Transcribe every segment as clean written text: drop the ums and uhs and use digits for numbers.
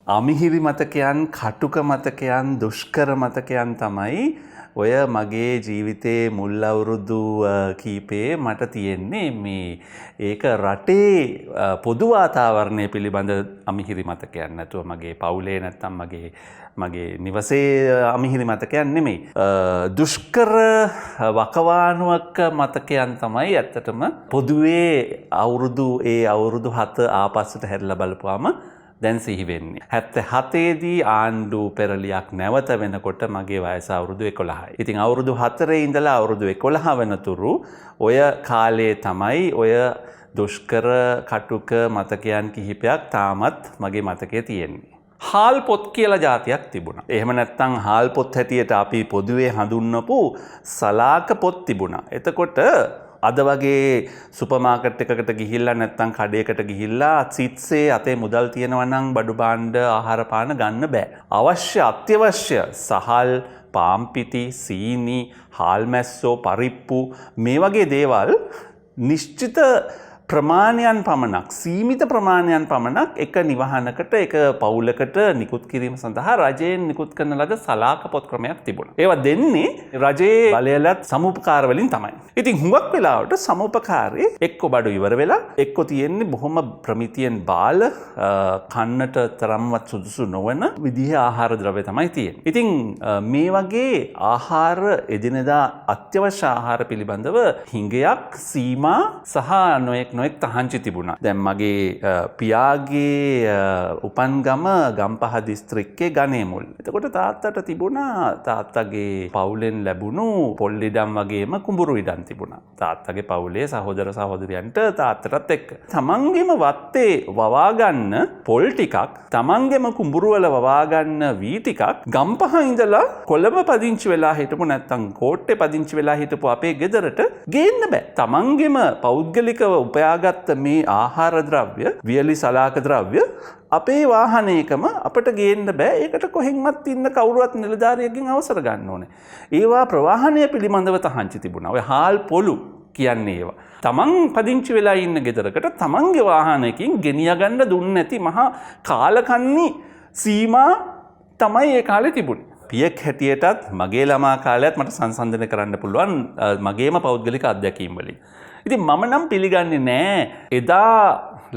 අමිහිරි මතකයන්, කටුක මතකයන්, දුෂ්කර මතකයන් තමයි ඔය මගේ ජීවිතයේ මුල් අවුරුදු කීපේ මට තියෙන්නේ මේ ඒක රටේ පොදු වාතාවරණය පිළිබඳ අමිහිරි මතකයන් නැතුව මගේ පවුලේ නැත්තම් මගේ නිවසේ අමිහිරි මතකයන් නෙමෙයි. දුෂ්කර වකවානුවක මතකයන් තමයි ඇත්තටම පොදුවේ අවුරුදු 7 ආපස්සට හැරිලා බලපුවාම දැන් සිහි වෙන්නේ. 77 දී ආණ්ඩු පෙරලියක් නැවත වෙනකොට මගේ වයස අවුරුදු 11යි. ඉතින් අවුරුදු 4 ඉඳලා අවුරුදු 11 වෙනතුරු ඔය කාලේ තමයි ඔය දුෂ්කර කටුක මතකයන් කිහිපයක් තාමත් මගේ මතකයේ තියෙන්නේ. හාල් පොත් කියලා જાතියක් තිබුණා. එහෙම නැත්නම් හාල් පොත් හැටියට අපි පොදුවේ හඳුන්වපු සලාක පොත් තිබුණා. එතකොට අද වගේ සුපර් මාකට් එකකට ගිහිල්ලා නැත්නම් කඩේකට ගිහිල්ලා සිත්සේ අතේ මුදල් තියෙනවා නම් බඩු භාණ්ඩ ආහාර පාන ගන්න බෑ. අත්‍යවශ්‍ය සහල්, පාම්පිටි, සීනි, හාල් මැස්සෝ, පරිප්පු මේ වගේ දේවල් නිශ්චිත ප්‍රමාණයන් පමණක්, සීමිත ප්‍රමාණයන් පමණක් එක නිවහනකට, එක පවුලකට නිකුත් කිරීම සඳහා රජයෙන් නිකුත් කරන ලද සලාක පොත් ක්‍රමයක් තිබුණා. ඒවා දෙන්නේ රජයේ බලයලත් සමුපකාර වලින් තමයි. ඉතින් හුඟක් වෙලාවට සමුපකාරේ එක්ක බඩු ඉවර වෙලා, එක්ක තියෙන්නේ බොහොම ප්‍රමිතියෙන් බාල, කන්නට තරම්වත් සුදුසු නොවන විදිහේ ආහාර ද්‍රව්‍ය තමයි තියෙන්නේ. ඉතින් මේ වගේ ආහාර, එදිනෙදා අත්‍යවශ්‍ය ආහාර පිළිබඳව හිඟයක්, සීමා සහ නොයෙක් තහංචි තිබුණා. දැන් මගේ පියාගේ උපන්ගම ගම්පහ දිස්ත්‍රික්කයේ ගණේමුල්. එතකොට තාත්තට තිබුණා තාත්තගේ පවුලෙන් ලැබුණු පොල් ඉඩම් වගේම කුඹුරු ඉඩම් තිබුණා. තාත්තගේ පවුලේ සහෝදර සහෝදරියන්ට තාත්තටත් එක්ක. තමන්ගේම වත්තේ වවා ගන්න පොල් ටිකක්, තමන්ගේම කුඹුරු වල වවා ගන්න වී ටිකක් ගම්පහ ඉඳලා කොළඹ පදිංචි වෙලා හිටපු නැත්නම් කෝට්ටේ පදිංචි වෙලා හිටපු අපේ ගෙදරට ගේන්න බෑ. තමන්ගේම පෞද්ගලිකව උපයාගත්ත මේ ආහාර ද්‍රව්‍ය, වියලි සලාක ද්‍රව්‍ය අපේ වාහනයකම අපට ගේන්න බෑ. ඒකට කොහෙන්වත් ඉන්න කවුරුවත් නිලධාරියෙක්ගෙන් අවසර ගන්න ඕනේ. ඒවා ප්‍රවාහනය පිළිබඳව තහංචි තිබුණා. ඔය හාල් පොලු කියන්නේ ඒවා. තමන් පදිංචි වෙලා ඉන්න ගෙදරකට තමන්ගේ වාහනයකින් ගෙනිය ගන්න දුන්නේ නැති මහා කාලකන්ණි සීමා තමයි ඒ කාලේ තිබුණේ. පියෙක් හැටියටත් මගේ ළමා කාලයත් මට සංසන්දනය කරන්න පුළුවන් මගේම පෞද්ගලික අත්දැකීම් වලින්. ඉතින් මම නම් පිළිගන්නේ නෑ එදා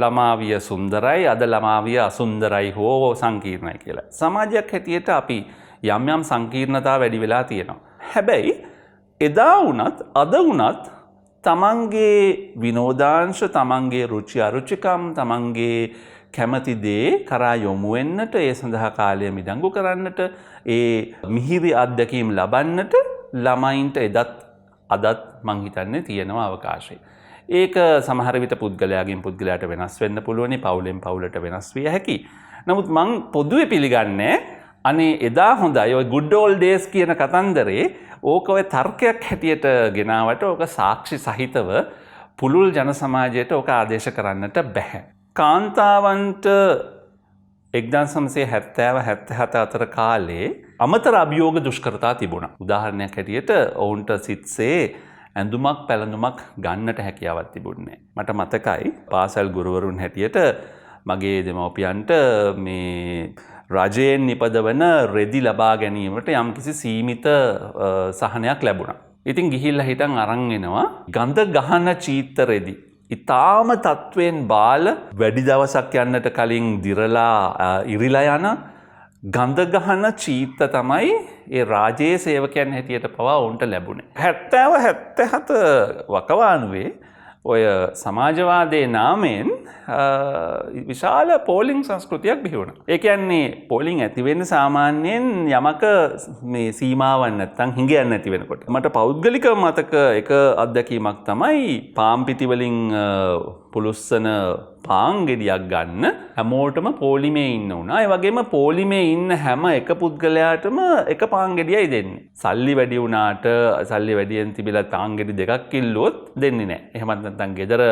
ළමාවිය සුන්දරයි, අද ළමාවිය අසුන්දරයි හෝ සංකීර්ණයි කියලා. සමාජයක් හැටියට අපි යම් යම් සංකීර්ණතා වැඩි වෙලා තියෙනවා. හැබැයි එදා වුණත් අද වුණත් තමන්ගේ විනෝදාංශ, තමන්ගේ රුචි අරුචිකම්, තමන්ගේ කැමති දේ කරා යොමු වෙන්නට, ඒ සඳහා කාලය මිඩංගු කරන්නට, ඒ මිහිරි අත්දැකීම් ලබන්නට ළමයින්ට අදත් මං හිතන්නේ තියෙනවා අවකාශය. ඒක සමහර විට පුද්ගලයාගෙන් පුද්ගලයාට වෙනස් වෙන්න පුළුවනි, පවුලෙන් පවුලට වෙනස් විය හැකි. නමුත් මං පොදුවේ පිළිගන්නේ අනේ එදා හොඳයි ඔය good old days කියන කතන්දරේ ඕක ඔය තර්කයක් හැටියට ගෙනාවට ඕක සාක්ෂි සහිතව පුළුල් ජන සමාජයට ඕක ආදේශ කරන්නට බැහැ. කාන්තාවන්ට 1970-77 අතර කාලේ අමතර අභියෝග දුෂ්කරතා තිබුණා. උදාහරණයක් හැටියට ඔවුන්ට සිත්සේ ඇඳුමක් පැළඳුමක් ගන්නට හැකියාවක් තිබුණේ නැහැ. මට මතකයි පාසල් ගුරුවරුන් හැටියට මගේ දෙමව්පියන්ට මේ රජයෙන් නිපදවන රෙදි ලබා ගැනීමට යම්කිසි සීමිත සහනයක් ලැබුණා. ඉතින් ගිහිල්ලා හිටන් අරන් එනවා ගඳ ගහන චීත්ත රෙදි. ඉතාම තත්වයෙන් බාල, වැඩි දවසක් යන්නට කලින් දිරලා ඉරිලා යන ගඳ ගහන චීත්ත තමයි ඒ රාජයේ සේවකයන් හැටියට පවා ඔවුන්ට ලැබුණේ. 70-77 වකවානුවේ ඔය සමාජවාදයේ නාමයෙන් විශාල පෝලිං සංස්කෘතියක් බිහි වුණා. ඒ කියන්නේ පෝලිං ඇති වෙන්නේ සාමාන්‍යයෙන් යමක මේ සීමාවක් නැත්තම් හිඟයක් නැති වෙනකොට. මට පෞද්ගලිකව මතක එක අත්දැකීමක් තමයි පාම් පිටි වලින් පුළුස්සන පාන් ගෙඩියක් ගන්න හැමෝටම පොලිමේ ඉන්න උනා. ඒ වගේම පොලිමේ ඉන්න හැම එක පුද්ගලයාටම එක පාන් ගෙඩියයි දෙන්නේ. සල්ලි වැඩි වුණාට සල්ලි වැඩියෙන් තිබිලා පාන් ගෙඩි දෙකක් ඉල්ලුවොත් දෙන්නේ නැහැ. එහෙමත් නැත්නම් ගෙදර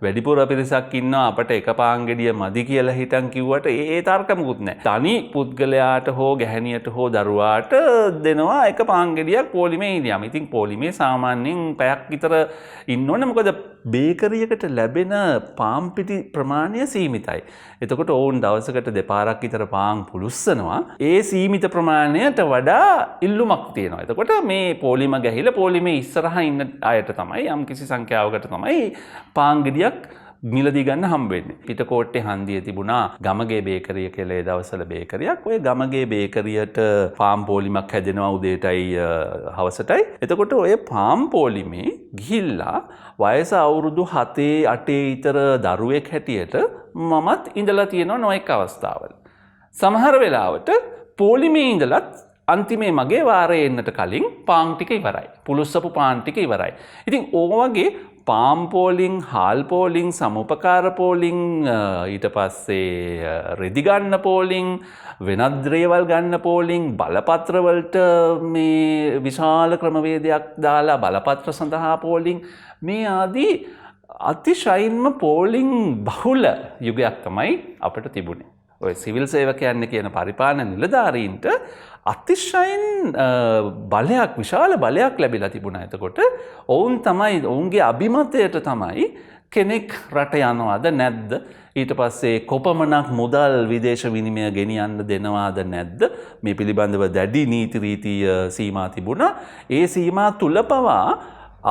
වැඩිපුර පිරිසක් ඉන්නවා අපට එක පාන් ගෙඩිය මදි කියලා හිතන් කිව්වට ඒ තර්ක මුකුත් නැහැ. තනි පුද්ගලයාට හෝ ගැහණියට හෝ දරුවාට දෙනවා එක පාන් ගෙඩියක් පොලිමේ ඉඳියම. ඉතින් පොලිමේ සාමාන්‍යයෙන් පැයක් විතර ඉන්න ඕනේ. මොකද බේකරියකට ලැබෙන පාන් පිටි ප්‍රමාණය සීමිතයි. එතකොට ඔවුන් දවසකට දෙපාරක් විතර පාන් පුලුස්සනවා. ඒ සීමිත ප්‍රමාණයට වඩා ඉල්ලුමක් තියෙනවා. එතකොට මේ පොලිම ගැහිලා පොලිමේ ඉස්සරහා ඉන්න අයට තමයි යම්කිසි සංඛ්‍යාවකට තමයි පාන් ගෙඩියක් මිලදී ගන්න හම්බෙන්නේ. පිටකොට්ටේ හන්දියේ තිබුණා ගමගේ බේකරිය කියලා ඒ දවස්වල බේකරියක්. ඔය ගමගේ බේකරියට පාන් පොලිමක් හැදෙනවා උදේටයි හවසටයි. එතකොට ඔය පාන් පොලිමේ ගිහිල්ලා වයස අවුරුදු 7 8 ඊතර දරුවෙක් හැටියට මමත් ඉඳලා තියෙනවා නොඑක අවස්ථාවල. සමහර වෙලාවට පොලිමේ ඉඳලත් අන්තිමේ මගේ වාරේ එන්නට කලින් පාන් ටික ඉවරයි. පුලුස්සපු පාන් ටික ඉවරයි. ඉතින් ඕවගේ පාම් පෝලිං, හාල් පෝලිං, සමුපකාර පෝලිං, ඊට පස්සේ රෙදි ගන්න පෝලිං, වෙනත් දේවල් ගන්න පෝලිං, බලපත්‍ර වලට මේ විශාල ක්‍රමවේදයක් දාලා බලපත්‍ර සඳහා පෝලිං මේ ආදී අතිශයින්ම පෝලිං බහුල යුගයක් තමයි අපිට තිබුණේ. ඔය සිවිල් සේවකයන් කියන පරිපාලන නිලධාරීන්ට අතිශයින් බලයක් විශාල බලයක් ලැබිලා තිබුණා. එතකොට ඔවුන් තමයි ඔවුන්ගේ අභිමතයට තමයි කෙනෙක් රට යනවාද නැද්ද, ඊට පස්සේ කොපමණක් මුදල් විදේශ විනිමය ගෙනියන්න දෙනවාද නැද්ද, මේ පිළිබඳව දැඩි නීති රීති සීමා තිබුණා. ඒ සීමා තුල පවා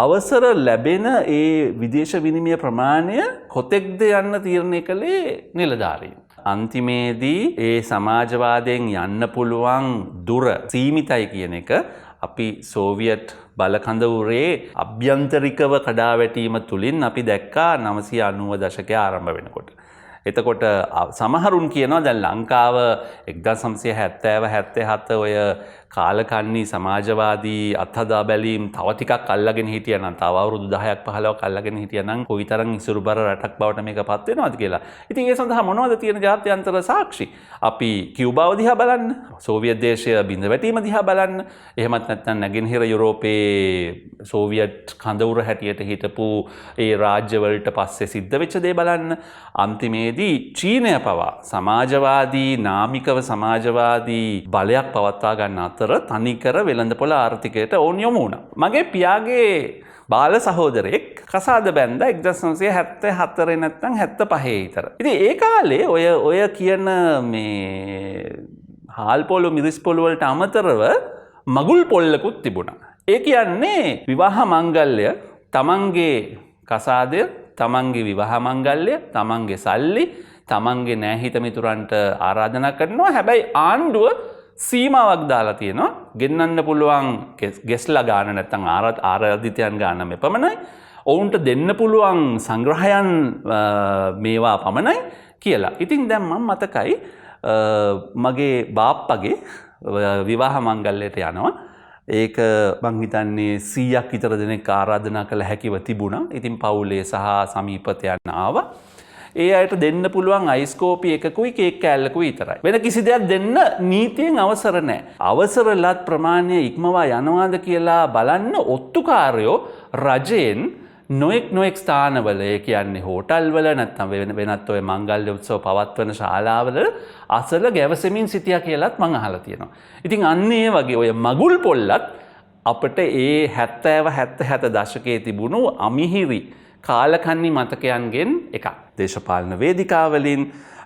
අවසර ලැබෙන ඒ විදේශ විනිමය ප්‍රමාණය කොතෙක්ද යන්න තීරණය කළේ නිලධාරීන්. අන්තිමේදී ඒ සමාජවාදයෙන් යන්න පුළුවන් දුර සීමිතයි කියන එක අපි සෝවියට් බලකඳවුරේ අභ්‍යන්තරිකව කඩාවැටීම තුලින් අපි දැක්කා 990 දශකය ආරම්භ වෙනකොට. එතකොට සමහරුන් කියනවා දැන් ලංකාව 1970-77 ඔය කාලකන්ණි සමාජවාදී අත්හදා බැලීම් තව ටිකක් අල්ලගෙන හිටියනම්, තව අවුරුදු 10ක් 15ක් අල්ලගෙන හිටියනම් කොයිතරම් ඉසුරුබර රටක් බවට මේකපත් වෙනවද කියලා. ඉතින් ඒ සඳහා මොනවද තියෙන ජාත්‍යන්තර සාක්ෂි? අපි කියුබාව දිහා බලන්න, සෝවියට් දේශය බිඳ වැටීම දිහා බලන්න, එහෙමත් නැත්නම් නැගෙනහිර යුරෝපයේ සෝවියට් කඳවුර හැටියට හිටපු ඒ රාජ්‍යවලට පස්සේ සිද්ධ වෙච්ච දේ බලන්න. අන්තිමේදී චීනය පවා සමාජවාදී නාමිකව සමාජවාදී බලයක් පවත්වා ගන්න අතර තනිකර වෙළඳපොළ ආර්ථිකයට ඕන් යොමු වුණා. මගේ පියාගේ බාල සහෝදරයෙක් කසාද බැන්දා 1974 නැත්නම් 75 විතර. ඉතින් ඒ කාලේ ඔය කියන මේ හාල් පොළු මිරිස් පොළු වලට අමතරව මගුල් පොල්ලකුත් තිබුණා. ඒ කියන්නේ විවාහ මංගල්‍ය, තමන්ගේ කසාදය, තමන්ගේ විවාහ මංගල්‍ය, තමන්ගේ සල්ලි, තමන්ගේ නෑහිත මිතුරන්ට ආරාධනා කරනවා. හැබැයි ආණ්ඩුව සීමාවක් දාලා තියෙනවා. ගෙන්නන්න පුළුවන් ගෙස්ලා ගාන නැත්නම් ආරාධිතයන් ගාන මෙපමණයි. ඔවුන්ට දෙන්න පුළුවන් සංග්‍රහයන් මේවා පමණයි කියලා. ඉතින් දැන් මම මතකයි මගේ බාප්පගේ විවාහ මංගල්‍යයට යනවා. ඒක මං හිතන්නේ 100ක් විතර දෙනෙක් ආරාධනා කළ හැකිව තිබුණා. ඉතින් පවුලේ සහ සමීපතයන් ආවා. ඒ අයට දෙන්න පුළුවන් අයිස්කෝපි එකකුයි කේක් කෑල්ලකුයි විතරයි. වෙන කිසි දෙයක් දෙන්න නීතියෙන් අවසර නැහැ. අවසර ලත් ප්‍රමාණය ඉක්මවා යනවාද කියලා බලන්න ඔත්තුකාරයෝ රජයෙන් නොඑක් ස්ථානවල, ඒ කියන්නේ හෝටල්වල නැත්නම් වෙනත් ඔය මංගල්‍ය උත්සව පවත්වන ශාලාවල අසල ගැවසෙමින් සිටියා කියලාත් මං අහලා තියෙනවා. ඉතින් අන්න ඒ වගේ ඔය මගුල් පොල්ලත් අපිට ඒ 70-77 දශකයේ තිබුණු අමිහිරි කාලකන්ණි මතකයන්ගෙන් එකක්. දේශපාලන වේදිකාවලින්,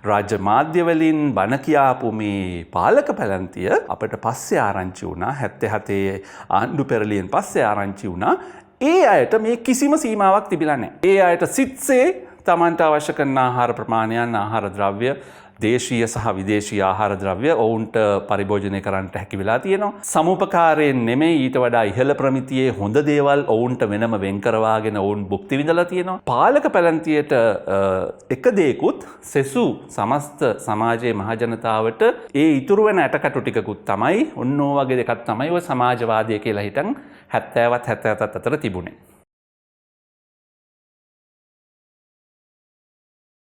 රාජ්‍ය මාධ්‍යවලින් බණ කියාපු මේ පාලක පැලැන්තිය අපිට පස්සේ ආරංචි වුණා. 77 ආණ්ඩු පෙරළියෙන් පස්සේ ආරංචි වුණා. ඒ අයට මේ කිසිම සීමාවක් තිබිලා නැහැ. ඒ අයට සිත්සේ තමන්ට අවශ්‍ය කරන ආහාර ප්‍රමාණයන්, ආහාර ද්‍රව්‍ය, දේශීය සහ විදේශීය ආහාර ද්‍රව්‍ය ඔවුන්ට පරිභෝජනය කරන්නට හැකි වෙලා තියෙනවා. සමුපකාරයෙන් නෙමෙයි, ඊට වඩා ඉහළ ප්‍රමිතියේ හොඳ දේවල් ඔවුන්ට වෙනම වෙන් කරවාගෙන ඔවුන් භුක්ති විඳලා තියෙනවා. පාලක පැලැන්තියට එක දෙයකුත් සෙසු සමස්ත සමාජයේ මහජනතාවට ඒ ඉතුරු වෙන ඇටකටු ටිකකුත් තමයි ඔන්න ඔය වගේ දෙකක් තමයි ඔය සමාජවාදය කියලා හිටන් 70-77 අතර තිබුණේ.